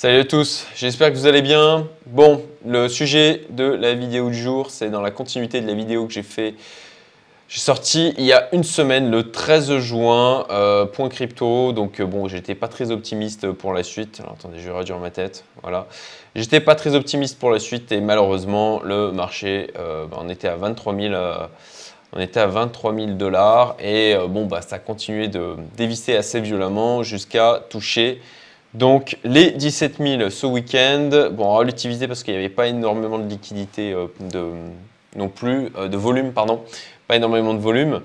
Salut à tous, j'espère que vous allez bien. Bon, le sujet de la vidéo du jour, c'est dans la continuité de la vidéo que j'ai sorti il y a une semaine, le 13 juin, point crypto. Donc bon, j'étais pas très optimiste pour la suite. Alors attendez, je vais réduire ma tête. Voilà, j'étais pas très optimiste pour la suite et malheureusement, le marché, on était à 23 000. On était à 23 000 $ et bon, ça a continué de dévisser assez violemment jusqu'à toucher donc les 17 000 ce week-end. Bon, on va l'utiliser parce qu'il n'y avait pas énormément de liquidité non plus, de volume, pardon, pas énormément de volume.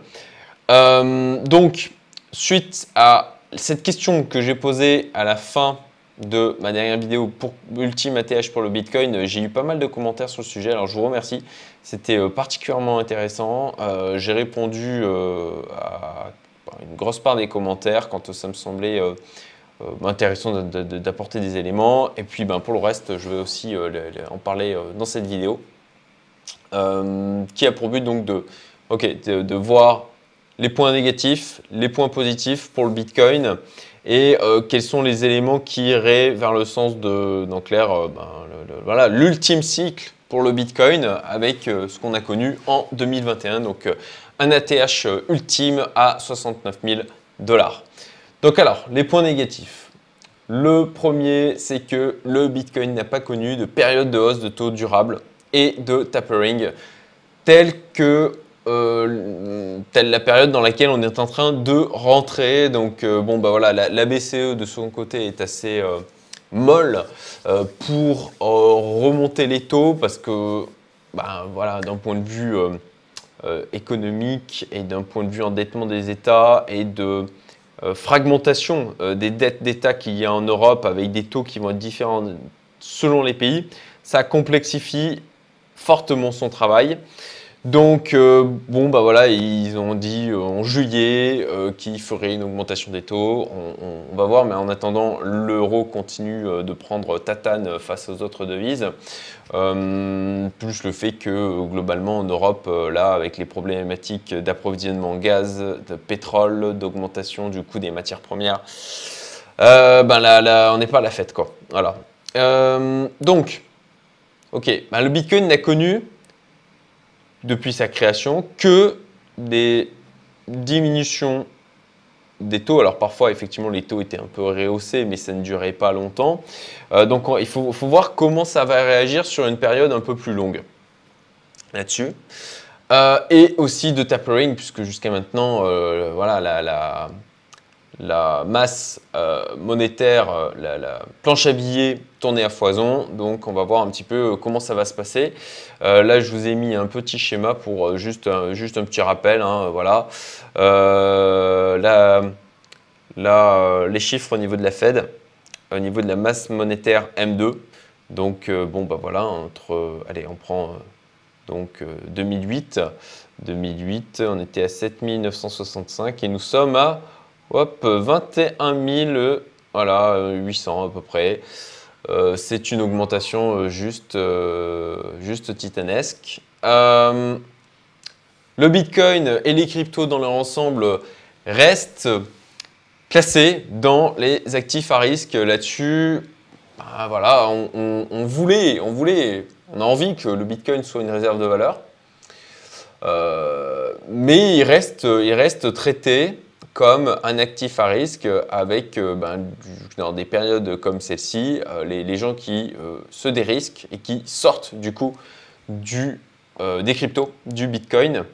Donc, suite à cette question que j'ai posée à la fin de ma dernière vidéo pour Ultime ATH pour le Bitcoin, j'ai eu pas mal de commentaires sur le sujet, alors je vous remercie, c'était particulièrement intéressant. J'ai répondu à une grosse part des commentaires quand ça me semblait intéressant d'apporter des éléments. Et puis pour le reste, je vais aussi en parler dans cette vidéo qui a pour but donc de voir les points négatifs, les points positifs pour le Bitcoin et quels sont les éléments qui iraient vers le sens de, en clair, voilà, l'ultime cycle pour le Bitcoin avec ce qu'on a connu en 2021, donc un ATH ultime à 69 000 $. Donc alors, les points négatifs. Le premier, c'est que le Bitcoin n'a pas connu de période de hausse de taux durable et de tapering telle la période dans laquelle on est en train de rentrer. Donc voilà, la BCE de son côté est assez molle pour remonter les taux parce que voilà, d'un point de vue économique et d'un point de vue endettement des États et de fragmentation des dettes d'État qu'il y a en Europe avec des taux qui vont être différents selon les pays, ça complexifie fortement son travail. Donc voilà, ils ont dit en juillet qu'ils feraient une augmentation des taux. On va voir, mais en attendant, l'euro continue de prendre tatane face aux autres devises. Plus le fait que globalement en Europe, là, avec les problématiques d'approvisionnement en gaz, de pétrole, d'augmentation du coût des matières premières, là, on n'est pas à la fête, quoi. Voilà. Donc, ok, le Bitcoin n'a connu depuis sa création que des diminutions des taux. Alors parfois, effectivement, les taux étaient un peu rehaussés, mais ça ne durait pas longtemps. Donc il faut voir comment ça va réagir sur une période un peu plus longue là-dessus. Et aussi de tapering, puisque jusqu'à maintenant, voilà, la masse monétaire, la planche à billets tournait à foison. Donc on va voir un petit peu comment ça va se passer. Là, je vous ai mis un petit schéma pour juste un petit rappel. Hein, voilà. Les chiffres au niveau de la Fed, au niveau de la masse monétaire M2. Donc voilà, allez, on prend donc 2008. 2008, on était à 7 965 et nous sommes à 21 000, voilà, 800 à peu près. C'est une augmentation juste titanesque. Le Bitcoin et les cryptos dans leur ensemble restent classés dans les actifs à risque. Là-dessus, voilà, on a envie que le Bitcoin soit une réserve de valeur. Mais il reste traité comme un actif à risque avec, dans des périodes comme celle-ci, les gens qui se dérisquent et qui sortent du coup des cryptos, du Bitcoin.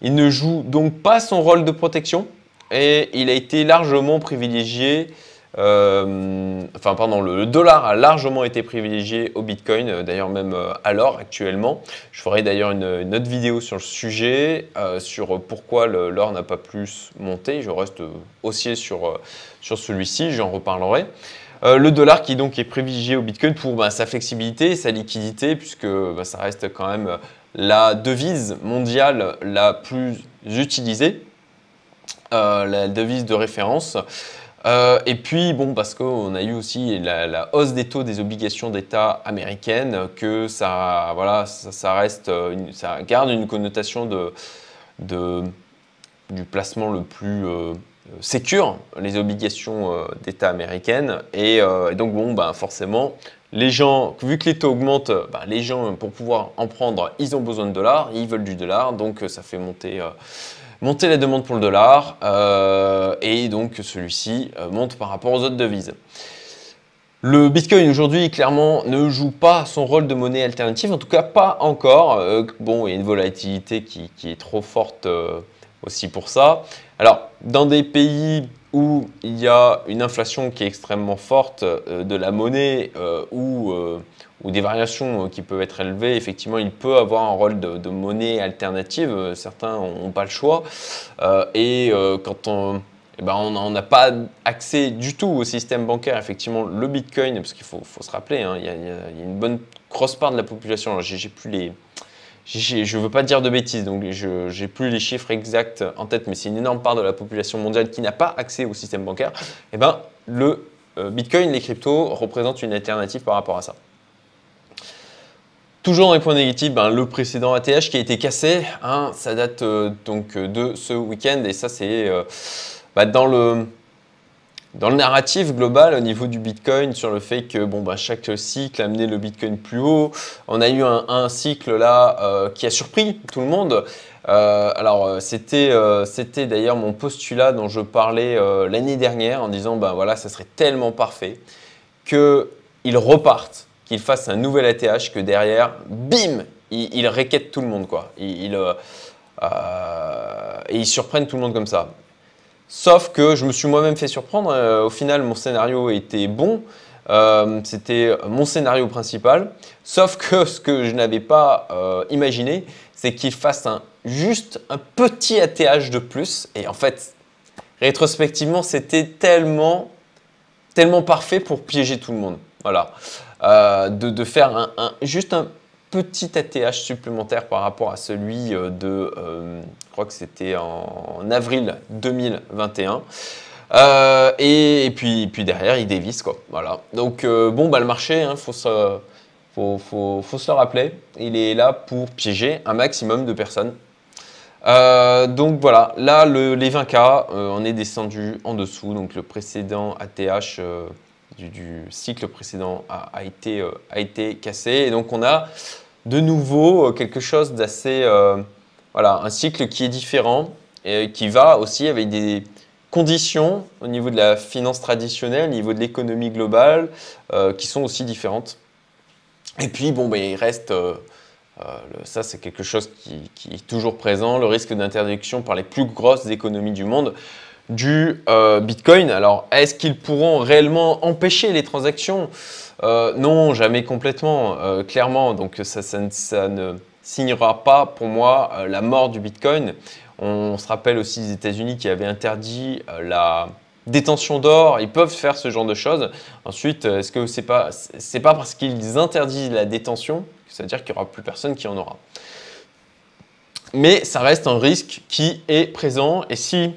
Il ne joue donc pas son rôle de protection et il a été largement privilégié. Le dollar a largement été privilégié au Bitcoin, d'ailleurs même à l'or actuellement. Je ferai d'ailleurs une autre vidéo sur le sujet, sur pourquoi l'or n'a pas plus monté. Je reste haussier sur celui-ci, j'en reparlerai. Le dollar qui donc est privilégié au Bitcoin pour sa flexibilité et sa liquidité, puisque ça reste quand même la devise mondiale la plus utilisée, la devise de référence. Et puis, parce qu'on a eu aussi la hausse des taux des obligations d'État américaines, que ça garde une connotation du placement le plus sécure les obligations d'État américaines. Et donc, bon, ben, forcément, les gens, vu que les taux augmentent, ben, les gens, pour pouvoir en prendre, ils ont besoin de dollars, ils veulent du dollar, donc ça fait monter la demande pour le dollar, et donc celui-ci monte par rapport aux autres devises. Le Bitcoin aujourd'hui, clairement, ne joue pas son rôle de monnaie alternative, en tout cas pas encore. Bon, il y a une volatilité qui est trop forte aussi pour ça. Alors, dans des pays où il y a une inflation qui est extrêmement forte de la monnaie ou des variations qui peuvent être élevées, effectivement, il peut avoir un rôle de monnaie alternative. Certains n'ont pas le choix. Quand on n'a pas accès du tout au système bancaire. Effectivement, le Bitcoin, parce qu'il faut se rappeler, hein, il y a une bonne grosse part de la population. Alors, je ne veux pas dire de bêtises, donc je n'ai plus les chiffres exacts en tête, mais c'est une énorme part de la population mondiale qui n'a pas accès au système bancaire. Et ben, le Bitcoin, les cryptos, représentent une alternative par rapport à ça. Toujours dans les points négatifs, le précédent ATH qui a été cassé, hein, ça date donc de ce week-end, et ça c'est dans le narratif global au niveau du Bitcoin sur le fait que chaque cycle a amené le Bitcoin plus haut. On a eu un cycle là qui a surpris tout le monde. C'était d'ailleurs mon postulat dont je parlais l'année dernière en disant voilà, ça serait tellement parfait qu'il reparte, qu'il fasse un nouvel ATH, que derrière, bim, il requête tout le monde, quoi. Et ils surprennent tout le monde comme ça. Sauf que je me suis moi-même fait surprendre. Au final, mon scénario était bon. C'était mon scénario principal. Sauf que ce que je n'avais pas imaginé, c'est qu'il fasse juste un petit ATH de plus. Et en fait, rétrospectivement, c'était tellement parfait pour piéger tout le monde. Voilà. De faire juste un petit ATH supplémentaire par rapport à celui je crois que c'était en avril 2021. Et puis derrière, il dévisse, quoi. Voilà. Donc, le marché, hein, faut se le rappeler, il est là pour piéger un maximum de personnes. Donc voilà, là, les 20K, on est descendu en dessous. Donc, le précédent ATH du cycle précédent a été cassé. Et donc, on a de nouveau quelque chose d'assez… un cycle qui est différent et qui va aussi avec des conditions au niveau de la finance traditionnelle, au niveau de l'économie globale, qui sont aussi différentes. Et puis, il reste… ça, c'est quelque chose qui est toujours présent, le risque d'interdiction par les plus grosses économies du monde du Bitcoin. Alors, est-ce qu'ils pourront réellement empêcher les transactions ? Non, jamais complètement, clairement. Donc, ça ne signera pas pour moi la mort du Bitcoin. On se rappelle aussi des États-Unis qui avaient interdit la détention d'or. Ils peuvent faire ce genre de choses. Ensuite, est-ce que c'est pas parce qu'ils interdisent la détention que ça veut dire qu'il n'y aura plus personne qui en aura? Mais ça reste un risque qui est présent. Et si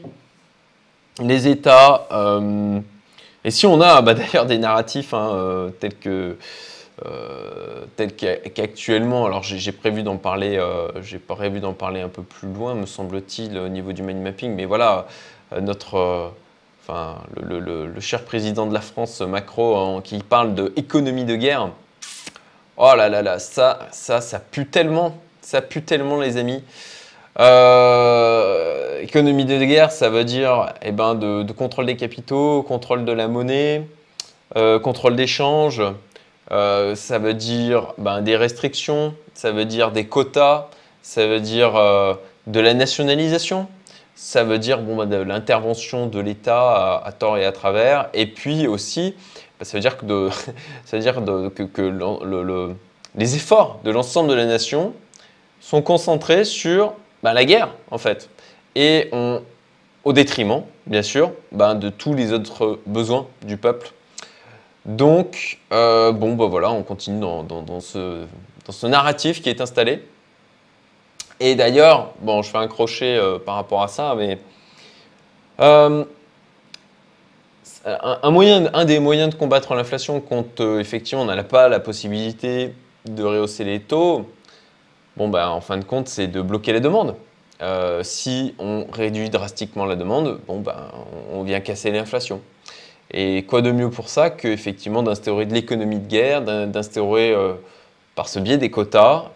les États, et si on a d'ailleurs des narratifs tels qu'actuellement, alors j'ai prévu d'en parler, un peu plus loin, me semble-t-il, au niveau du mind mapping, mais voilà, le cher président de la France, Macron, qui parle d'économie de guerre. Oh là là là, ça pue tellement, les amis. Économie de guerre, ça veut dire de contrôle des capitaux, contrôle de la monnaie, contrôle d'échange, ça veut dire des restrictions, ça veut dire des quotas, ça veut dire de la nationalisation, ça veut dire de l'intervention de l'État à tort et à travers, et puis aussi ça veut dire que les efforts de l'ensemble de la nation sont concentrés sur la guerre, en fait, et au détriment, bien sûr, de tous les autres besoins du peuple. Donc, voilà, on continue dans ce narratif qui est installé. Et d'ailleurs, je fais un crochet par rapport à ça, mais un des moyens de combattre l'inflation quand effectivement on n'a pas la possibilité de rehausser les taux, en fin de compte, c'est de bloquer les demandes. si on réduit drastiquement la demande, bon, ben, on vient casser l'inflation. Et quoi de mieux pour ça qu'effectivement d'instaurer de l'économie de guerre, d'instaurer par ce biais des quotas.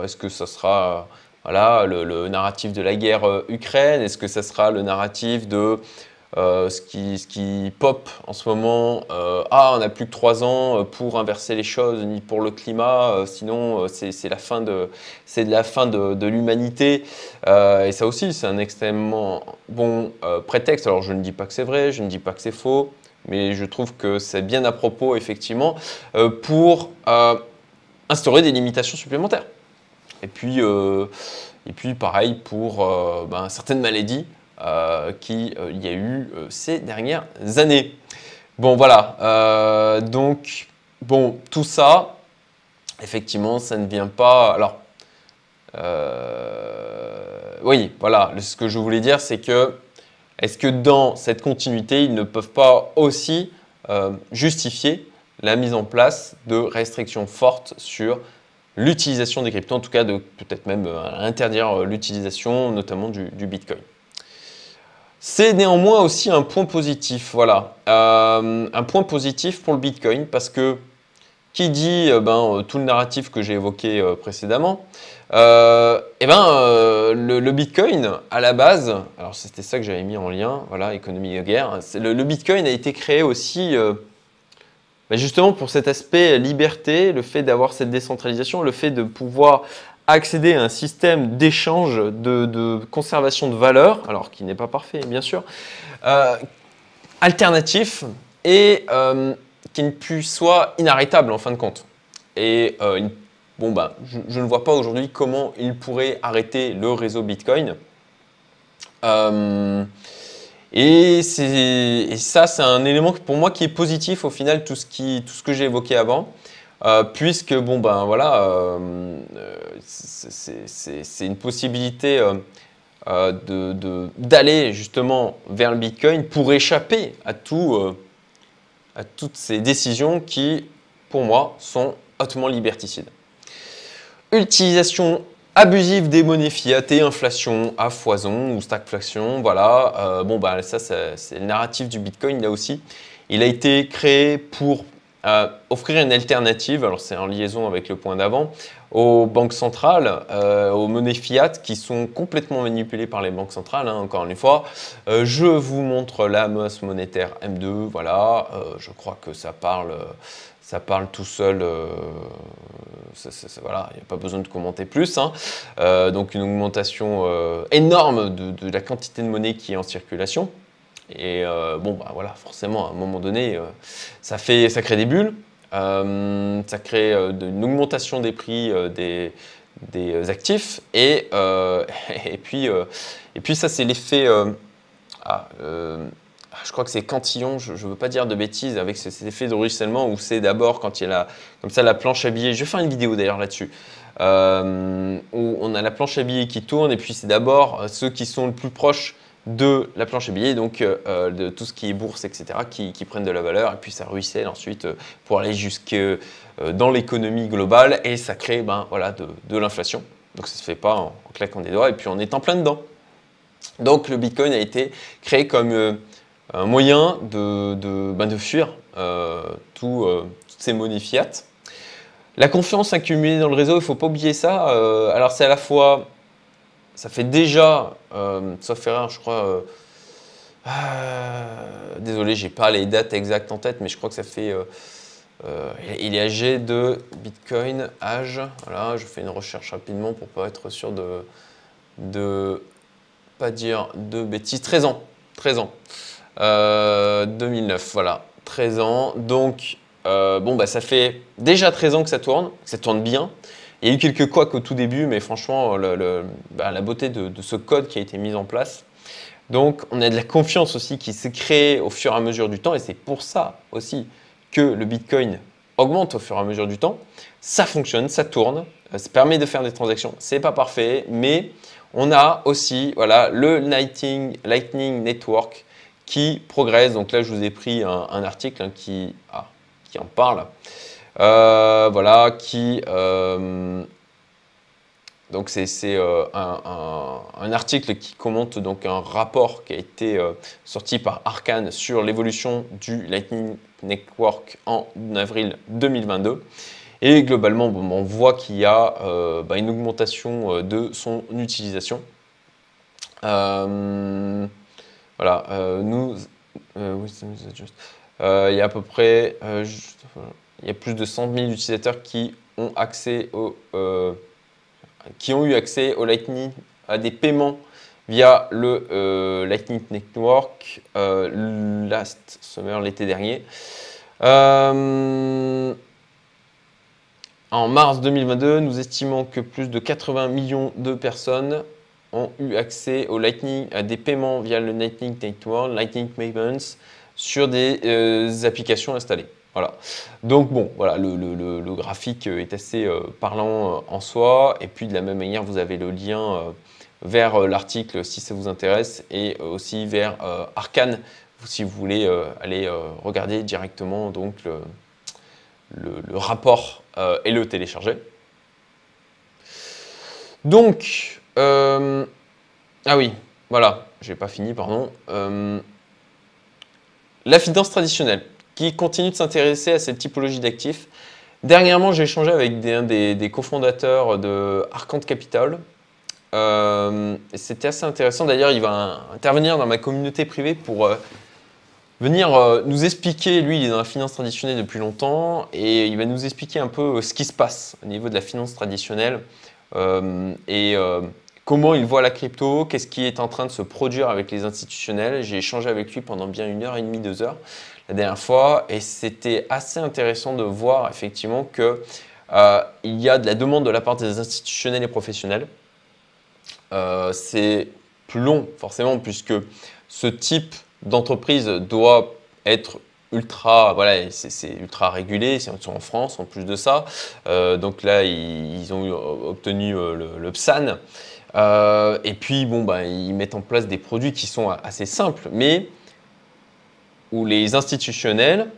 Est-ce que ça sera voilà, le narratif de la guerre Ukraine? Est-ce que ça sera le narratif de ce qui pop en ce moment? On n'a plus que 3 ans pour inverser les choses, ni pour le climat, sinon c'est la fin de l'humanité. Et ça aussi, c'est un extrêmement bon prétexte. Alors je ne dis pas que c'est vrai, je ne dis pas que c'est faux, mais je trouve que c'est bien à propos, effectivement, pour instaurer des limitations supplémentaires. Et puis pareil pour certaines maladies qu'il y a eu ces dernières années. Bon, voilà. Donc, bon, tout ça, effectivement, ça ne vient pas... Alors, oui, voilà. Ce que je voulais dire, c'est que est-ce que dans cette continuité, ils ne peuvent pas aussi justifier la mise en place de restrictions fortes sur l'utilisation des cryptos, en tout cas de peut-être même interdire l'utilisation notamment du Bitcoin. C'est néanmoins aussi un point positif, voilà. Un point positif pour le Bitcoin parce que qui dit tout le narratif que j'ai évoqué précédemment, le Bitcoin à la base, alors c'était ça que j'avais mis en lien, voilà, économie de guerre, le Bitcoin a été créé aussi justement pour cet aspect liberté, le fait d'avoir cette décentralisation, le fait de pouvoir accéder à un système d'échange, de conservation de valeur, alors qui n'est pas parfait bien sûr, alternatif et qui ne soit inarrêtable en fin de compte. Et je ne vois pas aujourd'hui comment il pourrait arrêter le réseau Bitcoin. Et ça, c'est un élément pour moi qui est positif au final, tout ce que j'ai évoqué avant, puisque c'est une possibilité d'aller justement vers le Bitcoin pour échapper à toutes ces décisions qui, pour moi, sont hautement liberticides. Utilisation abusive des monnaies fiat et inflation à foison ou stagflation, voilà. Ça, c'est le narratif du Bitcoin là aussi. Il a été créé pour offrir une alternative, alors c'est en liaison avec le point d'avant, aux banques centrales, aux monnaies fiat qui sont complètement manipulées par les banques centrales, encore une fois. Je vous montre la masse monétaire M2, voilà. Je crois que ça parle tout seul, voilà, il n'y a pas besoin de commenter plus. Donc une augmentation énorme de la quantité de monnaie qui est en circulation. Et voilà, forcément, à un moment donné, ça crée des bulles, ça crée une augmentation des prix des actifs. Et puis ça, c'est l'effet... je crois que c'est Cantillon, je ne veux pas dire de bêtises, avec cet effet de ruissellement où c'est d'abord quand il y a comme ça la planche à billets. Je vais faire une vidéo d'ailleurs là-dessus, où on a la planche à billets qui tourne et puis c'est d'abord ceux qui sont le plus proches de la planche à billets, donc de tout ce qui est bourse, etc., qui prennent de la valeur et puis ça ruisselle ensuite pour aller jusque dans l'économie globale et ça crée de l'inflation. Donc ça ne se fait pas en claquant des doigts et puis on est en plein dedans. Donc le Bitcoin a été créé comme un moyen de fuir toutes ces monnaies fiat. La confiance accumulée dans le réseau, il ne faut pas oublier ça. Alors c'est à la fois, ça fait déjà, sauf erreur, je crois, désolé, je n'ai pas les dates exactes en tête, mais je crois que ça fait, il est âgé de Bitcoin, âge, voilà, je fais une recherche rapidement pour ne pas être sûr de pas dire de bêtises, 13 ans, 2009, voilà, 13 ans, donc ça fait déjà 13 ans que ça tourne bien. Il y a eu quelques couacs au tout début, mais franchement, la beauté de ce code qui a été mis en place. Donc, on a de la confiance aussi qui s'est créée au fur et à mesure du temps, et c'est pour ça aussi que le Bitcoin augmente au fur et à mesure du temps. Ça fonctionne, ça tourne, ça permet de faire des transactions. C'est pas parfait, mais on a aussi le Lightning Network qui progresse. Donc là, je vous ai pris un article qui en parle. Donc c'est un article qui commente donc un rapport qui a été sorti par Arcane sur l'évolution du Lightning Network en avril 2022. Et globalement, bon, on voit qu'il y a une augmentation de son utilisation. Voilà, il y a à peu près il y a plus de 100 000 utilisateurs qui ont eu accès au Lightning, à des paiements via le Lightning Network last summer, l'été dernier. En mars 2022, nous estimons que plus de 80 millions de personnes ont eu accès au Lightning, à des paiements via le Lightning Network, Lightning Payments, sur des applications installées. Voilà. Donc bon, voilà, le graphique est assez parlant en soi. Et puis de la même manière, vous avez le lien vers l'article si ça vous intéresse et aussi vers Arcane si vous voulez aller regarder directement donc le rapport et le télécharger. Donc, ah oui, voilà, j'ai pas fini, pardon. La finance traditionnelle, qui continue de s'intéresser à cette typologie d'actifs. Dernièrement, j'ai échangé avec un des cofondateurs de Arcane Capital. C'était assez intéressant. D'ailleurs, il va intervenir dans ma communauté privée pour venir nous expliquer. Lui, il est dans la finance traditionnelle depuis longtemps et il va nous expliquer un peu ce qui se passe au niveau de la finance traditionnelle et comment il voit la crypto, qu'est-ce qui est en train de se produire avec les institutionnels. J'ai échangé avec lui pendant bien 1h30, 2 heures la dernière fois et c'était assez intéressant de voir effectivement que il y a de la demande de la part des institutionnels et professionnels. C'est plus long forcément puisque ce type d'entreprise doit être ultra, voilà, c'est ultra régulé, ils sont en France en plus de ça. Donc là, ils ont obtenu le PSAN. Et puis, bon, ils mettent en place des produits qui sont assez simples, mais où les institutionnels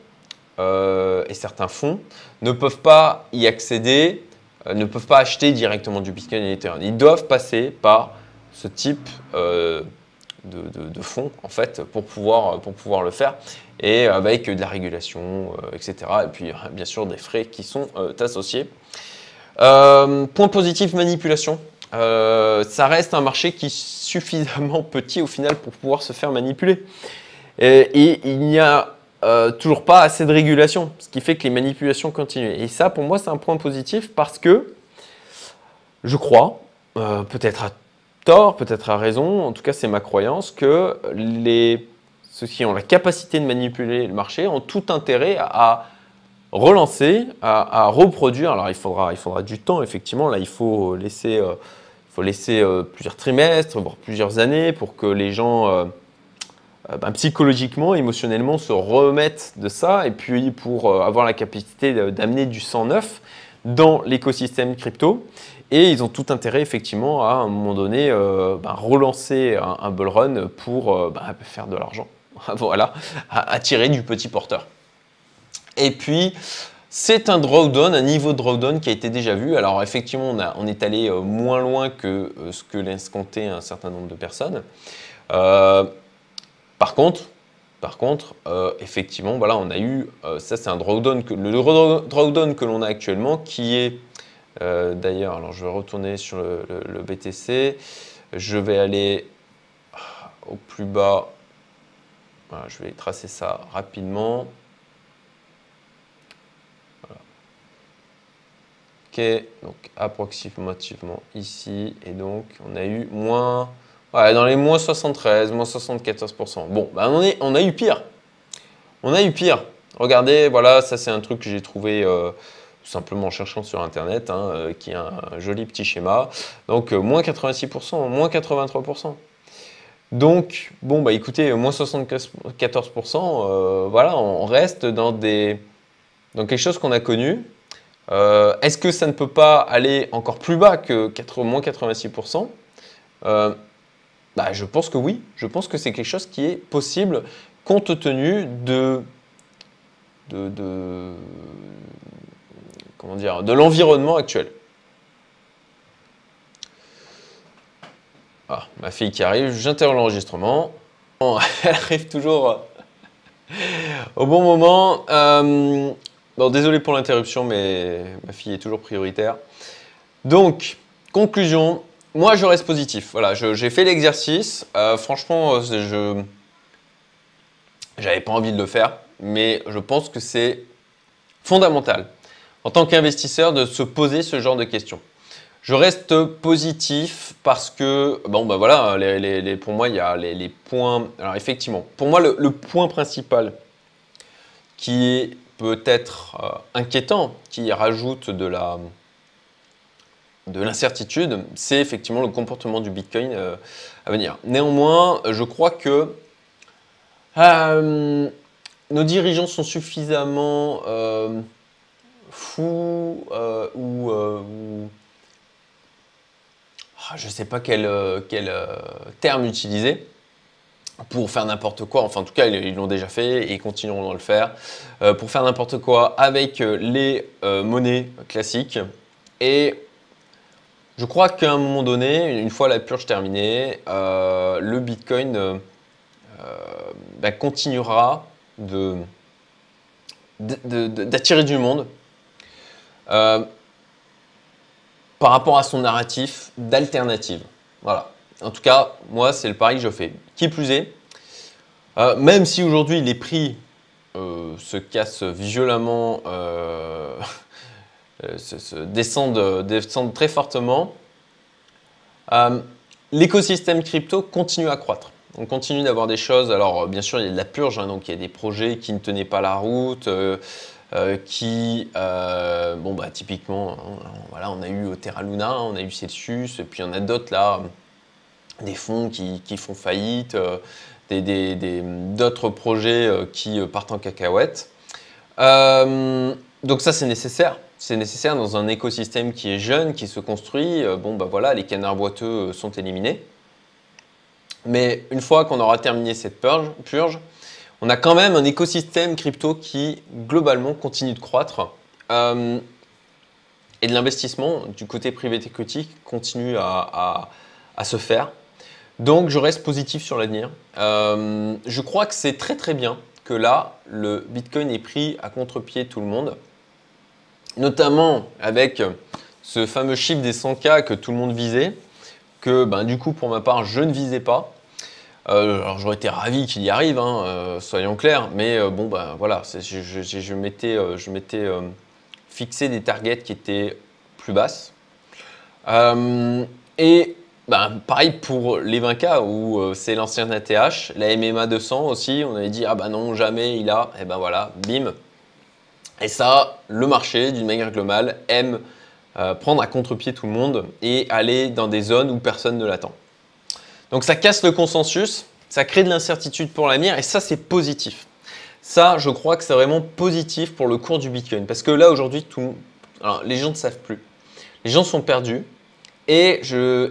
et certains fonds ne peuvent pas y accéder, ne peuvent pas acheter directement du Bitcoin et Ethereum. Ils doivent passer par ce type de fonds en fait pour pouvoir le faire et avec de la régulation, etc. Et puis bien sûr des frais qui sont associés. Point positif, manipulation. Ça reste un marché qui est suffisamment petit au final pour pouvoir se faire manipuler. Et il n'y a toujours pas assez de régulation, ce qui fait que les manipulations continuent. Et ça, pour moi, c'est un point positif parce que je crois, peut-être à tort, peut-être à raison, en tout cas c'est ma croyance, que ceux qui ont la capacité de manipuler le marché ont tout intérêt à relancer, à reproduire. Alors il faudra du temps, effectivement, là il faut laisser plusieurs trimestres, voire plusieurs années pour que les gens psychologiquement, émotionnellement se remettent de ça et puis pour avoir la capacité d'amener du sang neuf dans l'écosystème crypto. Et ils ont tout intérêt effectivement à un moment donné relancer un bull run pour faire de l'argent, voilà, à attirer du petit porteur. Et puis c'est un drawdown, un niveau de drawdown qui a été déjà vu. Alors effectivement on est allé moins loin que ce que l'escomptait un certain nombre de personnes. Par contre, effectivement, voilà, on a eu, ça c'est un drawdown, le drawdown que l'on a actuellement qui est d'ailleurs, alors je vais retourner sur le BTC, je vais aller au plus bas, voilà, je vais tracer ça rapidement. Voilà. Ok, donc approximativement ici, et donc on a eu moins, ouais, dans les moins 73, moins 74%. Bon, on a eu pire. On a eu pire. Regardez, voilà, ça c'est un truc que j'ai trouvé simplement en cherchant sur internet, qui est un joli petit schéma. Donc moins 86%, moins 83%. Donc, bon, écoutez, moins 74%, voilà, on reste dans quelque chose qu'on a connu. Est-ce que ça ne peut pas aller encore plus bas que moins 86%? Je pense que oui. Je pense que c'est quelque chose qui est possible compte tenu de l'environnement actuel. Ah, ma fille qui arrive, j'interromps l'enregistrement. Bon, elle arrive toujours au bon moment. Bon, désolé pour l'interruption, mais ma fille est toujours prioritaire. Donc, conclusion, moi je reste positif. Voilà, j'ai fait l'exercice. Franchement, je n'avais pas envie de le faire, mais je pense que c'est fondamental en tant qu'investisseur de se poser ce genre de questions. Je reste positif parce que, bon, ben voilà, pour moi, il y a les points. Alors, effectivement, pour moi, le point principal qui est peut-être inquiétant, qui rajoute de l'incertitude, c'est effectivement le comportement du Bitcoin à venir. Néanmoins, je crois que nos dirigeants sont suffisamment fous ou je ne sais pas quel terme utiliser pour faire n'importe quoi. Enfin, en tout cas, ils l'ont déjà fait et ils continueront de le faire pour faire n'importe quoi avec les monnaies classiques. Et je crois qu'à un moment donné, une fois la purge terminée, le Bitcoin continuera d'attirer du monde. Par rapport à son narratif d'alternative. Voilà. En tout cas, moi, c'est le pari que je fais. Qui plus est, même si aujourd'hui les prix se cassent violemment, descendent très fortement, l'écosystème crypto continue à croître. On continue d'avoir des choses. Alors, bien sûr, il y a de la purge, hein, donc il y a des projets qui ne tenaient pas la route. Typiquement, voilà, on a eu Terra Luna, on a eu Celsius, et puis il y en a d'autres là, des fonds qui font faillite, d'autres projets qui partent en cacahuète. Donc ça, c'est nécessaire. C'est nécessaire dans un écosystème qui est jeune, qui se construit. Voilà, les canards boiteux sont éliminés. Mais une fois qu'on aura terminé cette purge, on a quand même un écosystème crypto qui, globalement, continue de croître. Et de l'investissement du côté private equity continue à se faire. Donc, je reste positif sur l'avenir. Je crois que c'est très très bien que là, le Bitcoin ait pris à contre-pied tout le monde. Notamment avec ce fameux chiffre des 100K que tout le monde visait. Que du coup, pour ma part, je ne visais pas. Alors j'aurais été ravi qu'il y arrive, hein, soyons clairs, mais voilà, je m'étais fixé des targets qui étaient plus basses. Pareil pour les 20K où c'est l'ancien ATH, la MMA 200 aussi, on avait dit ah bah non jamais il a, et ben voilà, bim. Et ça, le marché d'une manière globale aime prendre à contre-pied tout le monde et aller dans des zones où personne ne l'attend. Donc ça casse le consensus, ça crée de l'incertitude pour l'avenir et ça c'est positif. Ça, je crois que c'est vraiment positif pour le cours du Bitcoin parce que là aujourd'hui, les gens ne savent plus. Les gens sont perdus et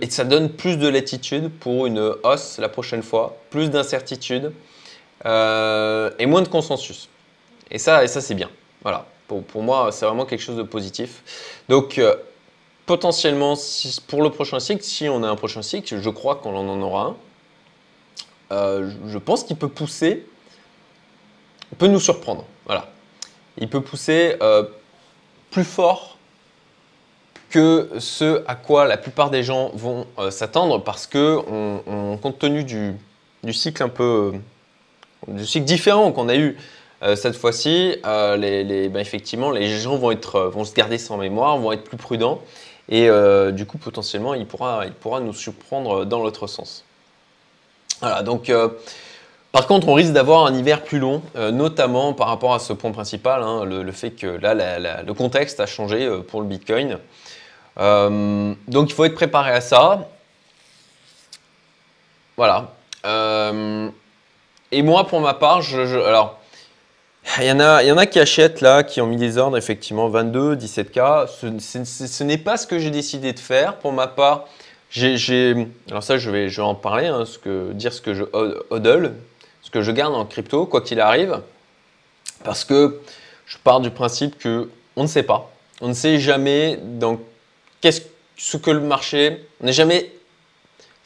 ça donne plus de latitude pour une hausse la prochaine fois, plus d'incertitude et moins de consensus. Et ça c'est bien. Voilà, pour moi, c'est vraiment quelque chose de positif. Donc potentiellement, pour le prochain cycle, si on a un prochain cycle, je crois qu'on en aura un, je pense qu'il peut pousser, peut nous surprendre. Voilà. Il peut pousser plus fort que ce à quoi la plupart des gens vont s'attendre parce que compte tenu du cycle du cycle différent qu'on a eu cette fois-ci, effectivement, les gens vont se garder ça en mémoire, vont être plus prudents. Et du coup, potentiellement, il pourra nous surprendre dans l'autre sens. Voilà, donc par contre, on risque d'avoir un hiver plus long, notamment par rapport à ce point principal, hein, le fait que là, le contexte a changé pour le Bitcoin. Donc, il faut être préparé à ça. Voilà. Et moi, pour ma part, alors, il y en a qui achètent là, qui ont mis des ordres, effectivement, 22, 17K. Ce n'est pas ce que j'ai décidé de faire. Pour ma part, alors ça, je vais en parler, hein, dire ce que je hodl, ce que je garde en crypto, quoi qu'il arrive. Parce que je pars du principe qu'on ne sait pas. On ne sait jamais ce que le marché, on n'est jamais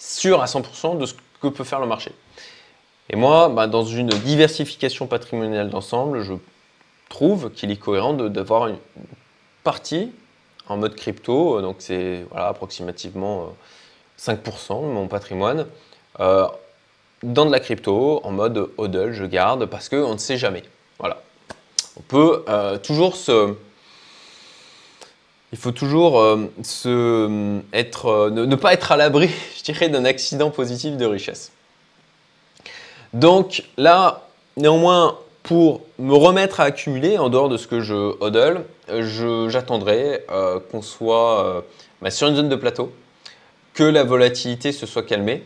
sûr à 100% de ce que peut faire le marché. Et moi, dans une diversification patrimoniale d'ensemble, je trouve qu'il est cohérent d'avoir une partie en mode crypto, donc c'est voilà, approximativement 5% de mon patrimoine, dans de la crypto, en mode hodl, je garde, parce qu'on ne sait jamais. Voilà. On peut toujours il faut toujours ne pas être à l'abri, je dirais, d'un accident positif de richesse. Donc là, néanmoins, pour me remettre à accumuler, en dehors de ce que je hodl, j'attendrai qu'on soit sur une zone de plateau, que la volatilité se soit calmée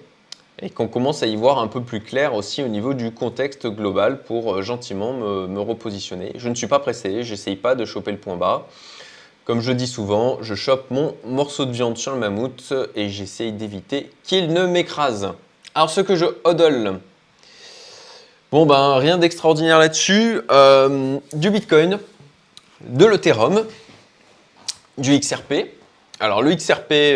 et qu'on commence à y voir un peu plus clair aussi au niveau du contexte global pour gentiment me repositionner. Je ne suis pas pressé, je n'essaye pas de choper le point bas. Comme je dis souvent, je chope mon morceau de viande sur le mammouth et j'essaye d'éviter qu'il ne m'écrase. Alors ce que je hodl, bon rien d'extraordinaire là-dessus. Du Bitcoin, de l'Ethereum, du XRP. Alors le XRP,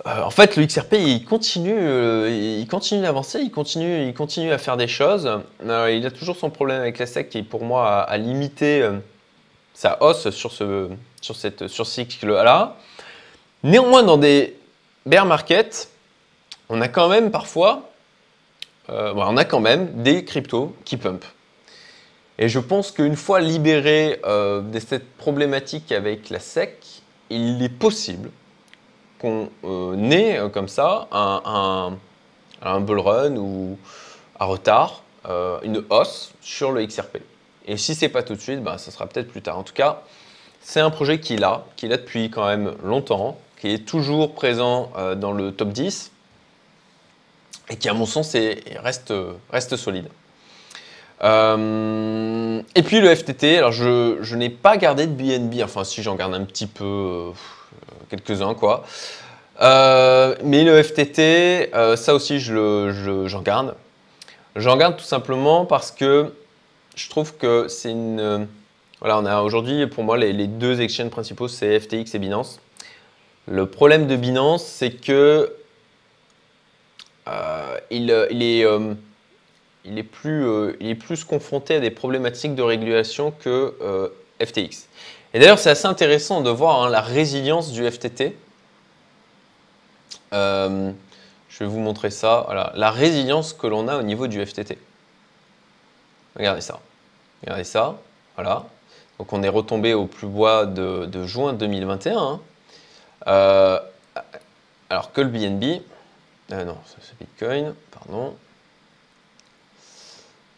en fait le XRP il continue d'avancer, il continue à faire des choses. Il a toujours son problème avec la SEC qui pour moi a limité sa hausse sur ce cycle-là. Néanmoins dans des bear markets, on a quand même parfois des cryptos qui pump. Et je pense qu'une fois libéré de cette problématique avec la SEC, il est possible qu'on ait comme ça un bull run ou à retard, une hausse sur le XRP. Et si ce n'est pas tout de suite, ça sera peut-être plus tard. En tout cas, c'est un projet qu'il a depuis quand même longtemps, qui est toujours présent dans le top 10 et qui, à mon sens, reste solide. Et puis le FTT, alors je n'ai pas gardé de BNB, enfin si j'en garde un petit peu, quelques-uns quoi. Mais le FTT, ça aussi j'en garde. J'en garde tout simplement parce que je trouve que c'est une... Voilà, on a aujourd'hui pour moi les deux exchanges principaux, c'est FTX et Binance. Le problème de Binance, c'est que il est plus confronté à des problématiques de régulation que FTX. Et d'ailleurs, c'est assez intéressant de voir la résilience du FTT. Je vais vous montrer ça. Voilà, la résilience que l'on a au niveau du FTT. Regardez ça. Regardez ça. Voilà. Donc, on est retombé au plus bas de juin 2021. Alors que le BNB... non, c'est Bitcoin, pardon.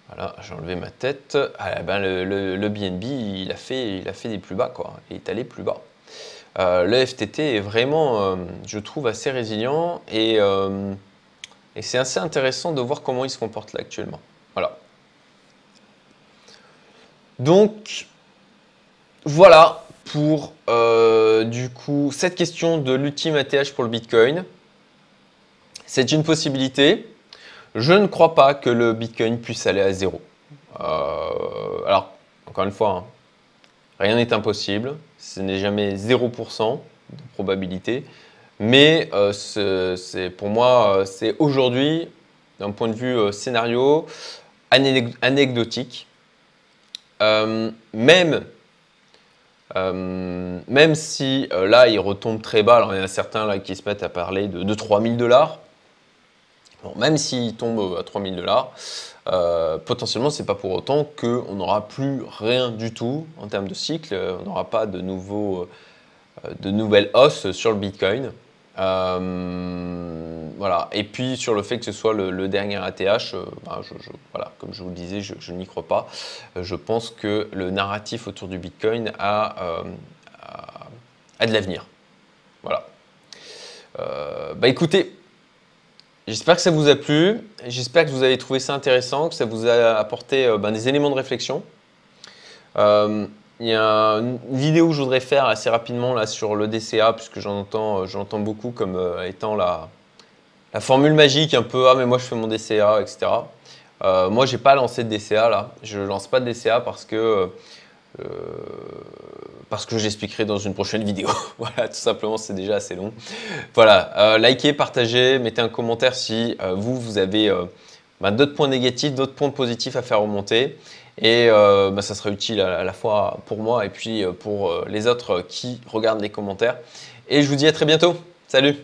Voilà, j'ai enlevé ma tête. Le BNB, il a fait des plus bas, quoi. Il est allé plus bas. Le FTT est vraiment, je trouve, assez résilient et c'est assez intéressant de voir comment il se comporte là actuellement. Voilà. Donc, voilà pour du coup cette question de l'ultime ATH pour le Bitcoin. C'est une possibilité. Je ne crois pas que le Bitcoin puisse aller à zéro. Alors, encore une fois, rien n'est impossible. Ce n'est jamais 0% de probabilité. Mais pour moi, c'est aujourd'hui, d'un point de vue scénario, anecdotique. Même si là, il retombe très bas, alors il y en a certains là, qui se mettent à parler de 3000 $. Bon, même s'il tombe à 3000 $, potentiellement, ce n'est pas pour autant qu'on n'aura plus rien du tout en termes de cycle. On n'aura pas de nouvelles hausses sur le Bitcoin. Voilà. Et puis, sur le fait que ce soit le dernier ATH, voilà, comme je vous le disais, je n'y crois pas. Je pense que le narratif autour du Bitcoin a de l'avenir. Voilà. Écoutez, j'espère que ça vous a plu, j'espère que vous avez trouvé ça intéressant, que ça vous a apporté des éléments de réflexion. Il y a une vidéo que je voudrais faire assez rapidement là, sur le DCA, puisque j'entends beaucoup comme étant la formule magique, un peu « Ah, mais moi je fais mon DCA, etc. » Moi, je n'ai pas lancé de DCA là, je ne lance pas de DCA parce que parce que j'expliquerai dans une prochaine vidéo. Voilà, tout simplement, c'est déjà assez long. Voilà, likez, partagez, mettez un commentaire si vous avez d'autres points négatifs, d'autres points positifs à faire remonter. Et ça sera utile à la fois pour moi et puis pour les autres qui regardent les commentaires. Et je vous dis à très bientôt. Salut!